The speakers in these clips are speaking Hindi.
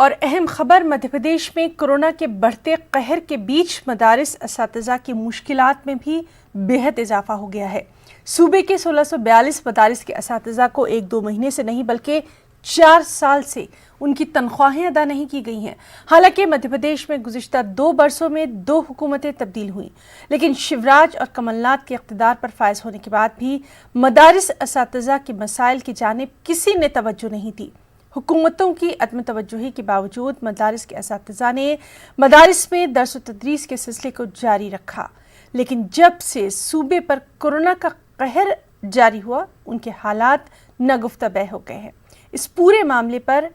और अहम खबर मध्य प्रदेश में कोरोना के बढ़ते कहर के बीच मदारिस असातिज़ा की मुश्किलात में भी बेहद इजाफा हो गया है। सूबे के 1642 मदारिस के असातिज़ा को 1-2 महीने से नहीं बल्कि 4 साल से उनकी तनख्वाहें अदा नहीं की गई हैं। हालांकि मध्य प्रदेश में गुज़िश्ता 2 बरसों में 2 हुकूमतें तब्दील हुई, लेकिन शिवराज और कमलनाथ के इक़्तिदार पर फायज होने के बाद भी मदारिस असातिज़ा के मसाइल की जानिब किसी ने तवज्जो नहीं दी। हुकूमतों की अदम तवज्जुही के बावजूद मदारिस के असातिज़ा ने मदारिस में दर्स व तदरीस के सिलसिले को जारी रखा, लेकिन जब से सूबे पर कोरोना का कहर जारी हुआ उनके हालात नागुफ्ता हो गए हैं। इस पूरे मामले पर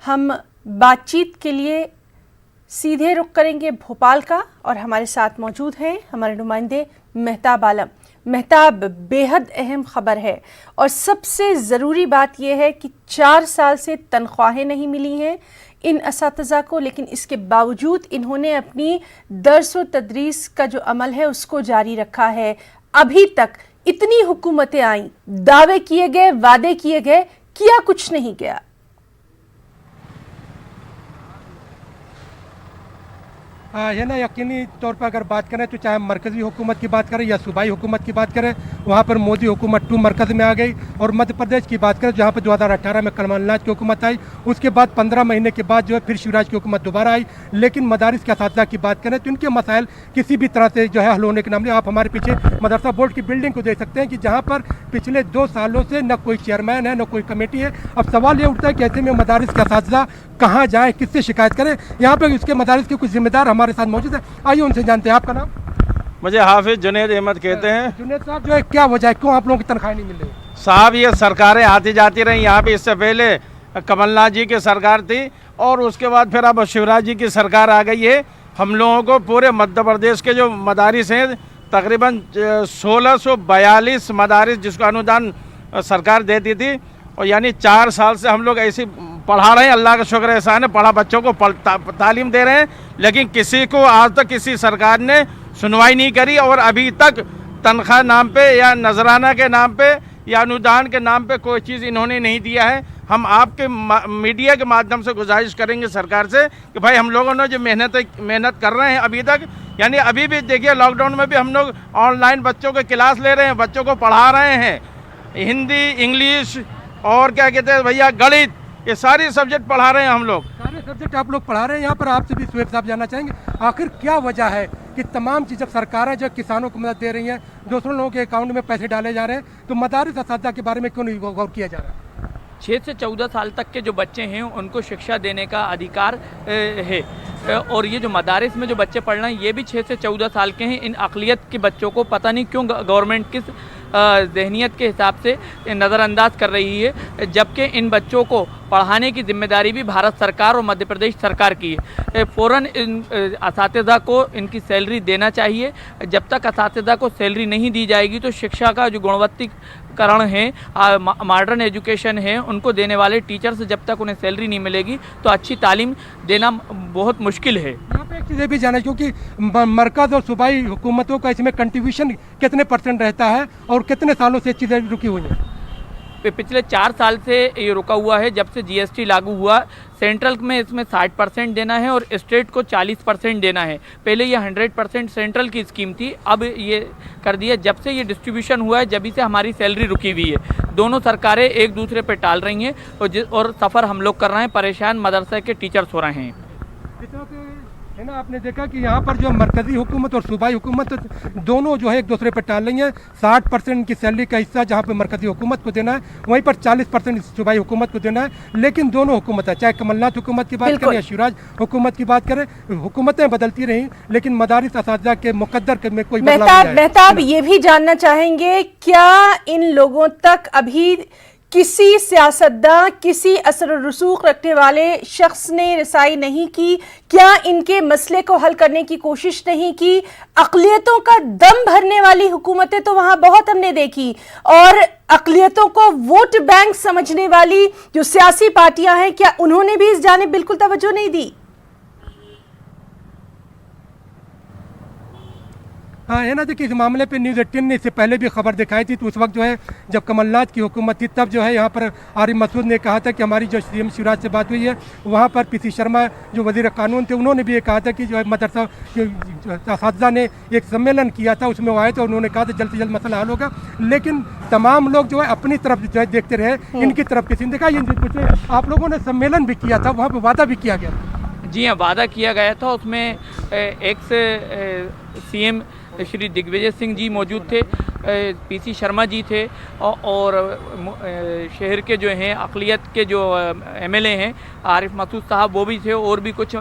हम बातचीत के लिए सीधे रुख करेंगे भोपाल का, और हमारे साथ मौजूद हैं हमारे नुमाइंदे मेहताब आलम। मेहताब, बेहद अहम खबर है और सबसे ज़रूरी बात यह है कि 4 साल से तनख्वाहें नहीं मिली हैं इन असातिज़ा को, लेकिन इसके बावजूद इन्होंने अपनी दर्स व तदरीस का जो अमल है उसको जारी रखा है। अभी तक इतनी हुकूमतें आईं, दावे किए गए, वादे किए गए, किया कुछ नहीं गया। है ना, यकीनी तौर पर अगर बात करें तो चाहे मरकज़ी हुकूमत की बात करें या सूबाई हुकूमत की बात करें, वहाँ पर मोदी हुकूमत 2 मरकज़ में आ गई। और मध्य प्रदेश की बात करें जहाँ पर 2018 में कमलनाथ की हुकूमत आई, उसके बाद 15 महीने के बाद जो है फिर शिवराज की हुकूमत दोबारा आई। लेकिन मदारिस के असातिज़ा की बात करें तो इनके मसाइल किसी भी तरह से जो है हल होने के नाम नहीं। आप हमारे पीछे मदरसा बोर्ड की बिल्डिंग को देख सकते हैं कि जहाँ पर पिछले 2 सालों से न कोई चेयरमैन है न कोई कमेटी है। अब सवाल ये उठता है कि ऐसे में मदारिस के असातिज़ा कहाँ जाए, किससे शिकायत करें। यहाँ पर इसके मदारिस के कुछ जिम्मेदार हमारे साथ मौजूद है, आइए उनसे जानते हैं। आपका नाम? मुझे हाफिज जुनैद अहमद कहते हैं। जुनैद साहब, जो है क्या वजह है, क्यों आप लोगों की तनख्वाह नहीं मिल रही? साहब, ये सरकारें आती जाती रही यहाँ पे। इससे पहले कमलनाथ जी की सरकार थी और उसके बाद फिर अब शिवराज जी की सरकार आ गई है। हम लोगों को पूरे मध्य प्रदेश के जो मदारिस हैं तकरीबन 1642 मदारिस जिसको अनुदान सरकार देती थी, और यानी 4 साल से हम लोग ऐसे पढ़ा रहे हैं। अल्लाह का शुक्र एहसान है, पढ़ा बच्चों को तालीम दे रहे हैं, लेकिन किसी को आज तक किसी सरकार ने सुनवाई नहीं करी। और अभी तक तनख्वाह नाम पे या नजराना के नाम पे या अनुदान के नाम पे कोई चीज़ इन्होंने नहीं दिया है। हम आपके मीडिया के माध्यम से गुजारिश करेंगे सरकार से कि भाई हम लोगों ने जो मेहनत कर रहे हैं अभी तक, यानी अभी भी देखिए लॉकडाउन में भी हम लोग ऑनलाइन बच्चों के क्लास ले रहे हैं, बच्चों को पढ़ा रहे हैं, हिंदी, इंग्लिश और क्या कहते हैं भैया गणित, ये सारे सब्जेक्ट पढ़ा रहे हैं हम लोग। सारे सब्जेक्ट आप लोग पढ़ा रहे हैं। यहाँ पर आपसे भी सुहेब साहब जानना चाहेंगे, आखिर क्या वजह है कि तमाम चीज़, जब सरकारें जो किसानों को मदद दे रही हैं, दूसरों लोगों के अकाउंट में पैसे डाले जा रहे हैं, तो मदारिस असातिज़ा के बारे में क्यों नहीं गौर किया जा रहा है? 6 से 14 साल तक के जो बच्चे हैं उनको शिक्षा देने का अधिकार है, और ये जो मदारिस में जो बच्चे पढ़ रहे हैं ये भी 6 से 14 साल के हैं। इन अक़लियत के बच्चों को पता नहीं क्यों गवर्नमेंट किस ज़हनियत के हिसाब से नज़रअंदाज कर रही है, जबकि इन बच्चों को पढ़ाने की जिम्मेदारी भी भारत सरकार और मध्य प्रदेश सरकार की है। फ़ौरन इन असातिज़ा को इनकी सैलरी देना चाहिए। जब तक असातिज़ा को सैलरी नहीं दी जाएगी तो शिक्षा का जो गुणवत्तीकरण है, मॉडर्न एजुकेशन है, उनको देने वाले टीचर से जब तक उन्हें सैलरी नहीं मिलेगी तो अच्छी तालीम देना बहुत मुश्किल है। यहाँ पे एक चीज़ भी जाना है, क्योंकि मरकज़ और सूबाई हुकूमतों का इसमें कंट्रीब्यूशन कितने % रहता है और कितने सालों से चीज़ें रुकी हुई हैं? पिछले 4 साल से ये रुका हुआ है। जब से GST लागू हुआ, सेंट्रल में इसमें 60% देना है और स्टेट को 40% देना है। पहले ये 100% सेंट्रल की स्कीम थी, अब ये कर दिया। जब से ये डिस्ट्रीब्यूशन हुआ है जब से हमारी सैलरी रुकी हुई है। दोनों सरकारें एक दूसरे पर टाल रही हैं और सफ़र हम लोग कर रहे हैं, परेशान मदरसे के टीचर्स हो रहे हैं। है ना, आपने देखा कि यहाँ पर जो मरकज़ी हुकूमत और सूबाई हुकूमत दोनों जो है एक दूसरे पर टाल रही हैं। 60% की सैलरी का हिस्सा जहाँ पर मरकज़ी हुकूमत को देना है, वहीं पर 40% सूबाई हुकूमत को देना है। लेकिन दोनों हुकूमत है, चाहे कमलनाथ हुकूमत की बात करें या शिवराज हुकूमत की बात करें, हुकूमतें बदलती रही, लेकिन मदारिस असातिज़ा के मुकद्दर में कोई बदलाव नहीं आया। मेहताब, ये भी जानना चाहेंगे, क्या इन लोगों तक अभी किसी सियासतदान, किसी असर रसूख रखने वाले शख्स ने रसाई नहीं की? क्या इनके मसले को हल करने की कोशिश नहीं की? अक़लियतों का दम भरने वाली हुकूमतें तो वहां बहुत हमने देखी, और अक़लियतों को वोट बैंक समझने वाली जो सियासी पार्टियां हैं, क्या उन्होंने भी इस जानिब बिल्कुल तवज्जो नहीं दी? हाँ है ना, देखिए इस मामले पे न्यूज़ 18 ने इससे पहले भी खबर दिखाई थी। तो उस वक्त जो है जब कमलनाथ की हुकूमत थी तब जो है यहाँ पर आरिफ मसूद ने कहा था कि हमारी जो सीएम शिवराज से बात हुई है वहाँ पर पीसी शर्मा जो वजीर कानून थे उन्होंने भी ये कहा था कि जो है मदरसा असातिज़ा ने एक सम्मेलन किया था, उसमें वो आए थे, उन्होंने कहा था जल्द से जल्द मसला हल होगा। लेकिन तमाम लोग जो है अपनी तरफ जो है देखते रहे, इनकी तरफ किसी ने देखा। ये आप लोगों ने सम्मेलन भी किया था, वहाँ पर वादा भी किया गया। जी हाँ, वादा किया गया था। उसमें एक्स सीएम श्री दिग्विजय सिंह जी मौजूद थे, पीसी शर्मा जी थे और शहर के जो हैं अक़लियत के जो एमएलए हैं आरिफ मसूद साहब वो भी थे, और भी कुछ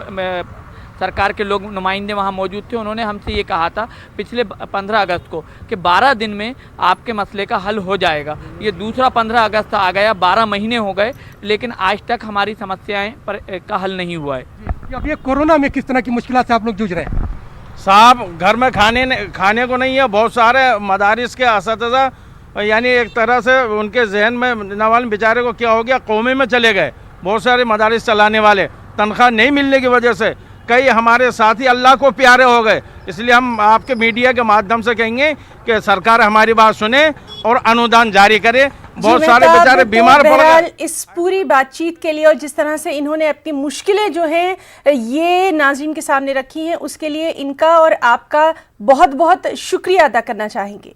सरकार के लोग नुमाइंदे वहाँ मौजूद थे। उन्होंने हमसे ये कहा था पिछले 15 अगस्त को कि 12 दिन में आपके मसले का हल हो जाएगा। ये दूसरा 15 अगस्त आ गया, 12 महीने हो गए, लेकिन आज तक हमारी समस्याएं का हल नहीं हुआ है। अब ये कोरोना में किस तरह की मुश्किलात से आप लोग जूझ रहे हैं? साहब घर में खाने को नहीं है। बहुत सारे मदारिस के असातिज़ा यानी एक तरह से उनके जहन में नवाल बेचारे को क्या हो गया, कौमे में चले गए। बहुत सारे मदारिस चलाने वाले तनख्वाह नहीं मिलने की वजह से कई हमारे साथी अल्लाह को प्यारे हो गए। इसलिए हम आपके मीडिया के माध्यम से कहेंगे कि सरकार हमारी बात सुने और अनुदान जारी करे। बहुत सारे बेचारे बीमार पड़ गए। इस पूरी बातचीत के लिए और जिस तरह से इन्होंने अपनी मुश्किलें जो हैं ये नाज़रीन के सामने रखी हैं, उसके लिए इनका और आपका बहुत बहुत शुक्रिया अदा करना चाहेंगे।